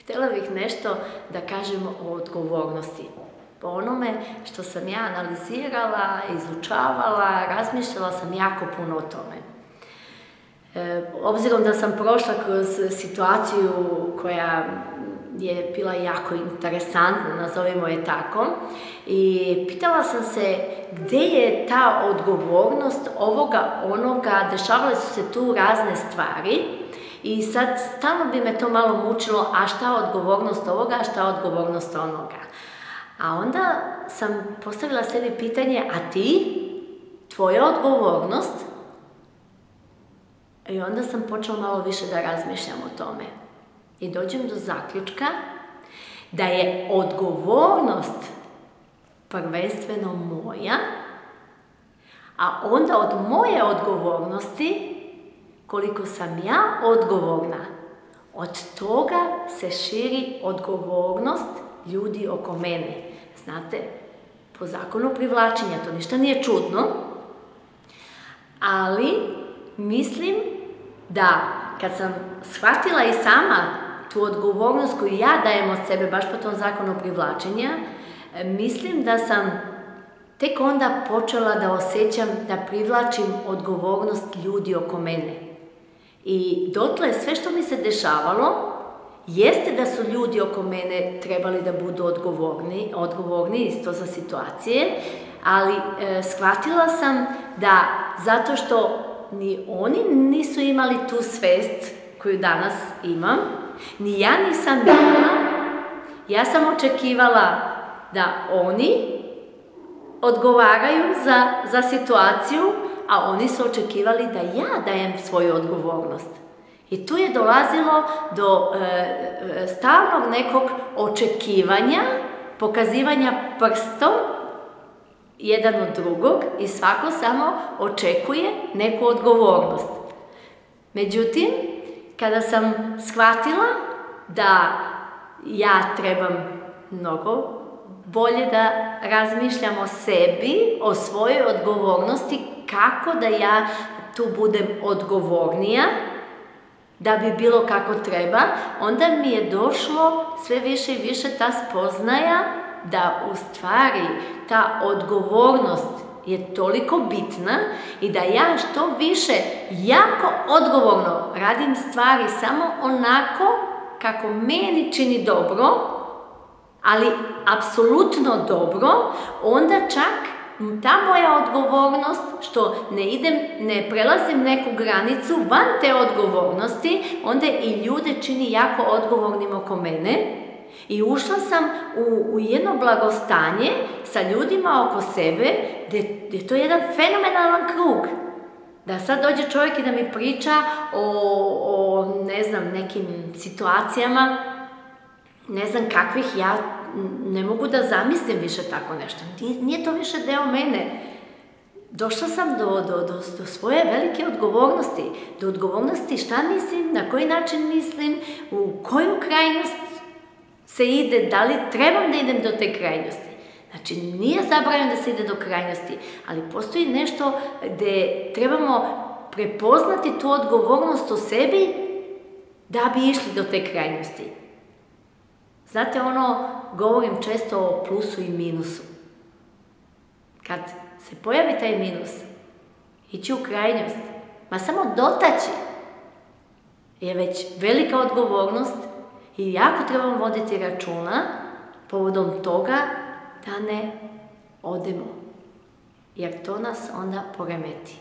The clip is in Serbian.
Htjela bih nešto da kažem o odgovornosti. Po onome što sam ja analizirala, izučavala, razmišljala sam jako puno o tome. Obzirom da sam prošla kroz situaciju koja je bila jako interesantna, nazovimo je tako, i pitala sam se gdje je ta odgovornost ovoga, onoga, dešavale su se tu razne stvari i sad stalno bi me to malo mučilo, a šta odgovornost ovoga, a šta odgovornost onoga. A onda sam postavila sebi pitanje, a ti, tvoja odgovornost? I onda sam počela malo više da razmišljam o tome. I dođem do zaključka da je odgovornost prvenstveno moja, a onda od moje odgovornosti, koliko sam ja odgovorna, od toga se širi odgovornost ljudi oko mene. Znate, po zakonu privlačenja, to ništa nije čudno, ali mislim da kad sam shvatila i sama tu odgovornost koju ja dajem od sebe, baš po tom zakonu privlačenja, mislim da sam tek onda počela da osjećam da privlačim odgovornost ljudi oko mene. I dotle sve što mi se dešavalo, jeste da su ljudi oko mene trebali da budu odgovorni isto za situacije, ali shvatila sam da zato što ni oni nisu imali tu svest koju danas imam, ni ja nisam imala, ja sam očekivala da oni odgovaraju za situaciju, a oni su očekivali da ja dajem svoju odgovornost. I tu je dolazilo do stalnog nekog očekivanja, pokazivanja prstom jedan od drugog i svako samo očekuje neku odgovornost. Međutim, kada sam shvatila da ja trebam mnogo bolje da razmišljam o sebi, o svojoj odgovornosti, kako da ja tu budem odgovornija, da bi bilo kako treba, onda mi je došlo sve više i više ta spoznaja da u stvari ta odgovornost je toliko bitna i da ja što više jako odgovorno radim stvari samo onako kako meni čini dobro, ali apsolutno dobro, onda čak ta moja odgovornost što ne prelazim neku granicu van te odgovornosti, onda i ljude čini jako odgovornim oko mene i ušla sam u jedno blagostanje sa ljudima oko sebe gdje je to jedan fenomenalan krug. Da sad dođe čovjek i da mi priča o ne znam, nekim situacijama, ne znam kakvih, ja ne mogu da zamislim više tako nešto. Nije to više deo mene. Došla sam do svoje velike odgovornosti. Do odgovornosti šta mislim, na koji način mislim, u koju krajnost se ide, da li trebam da idem do te krajnosti. Znači, nije zabranjeno da se ide do krajnosti, ali postoji nešto gde trebamo prepoznati tu odgovornost u sebi da bi išli do te krajnosti. Znate, govorim često o plusu i minusu. Kad se pojavi taj minus, ići u krajnost, ma samo dotaći, je već velika odgovornost i jako trebamo voditi računa povodom toga da ne odemo, jer to nas onda poremeti.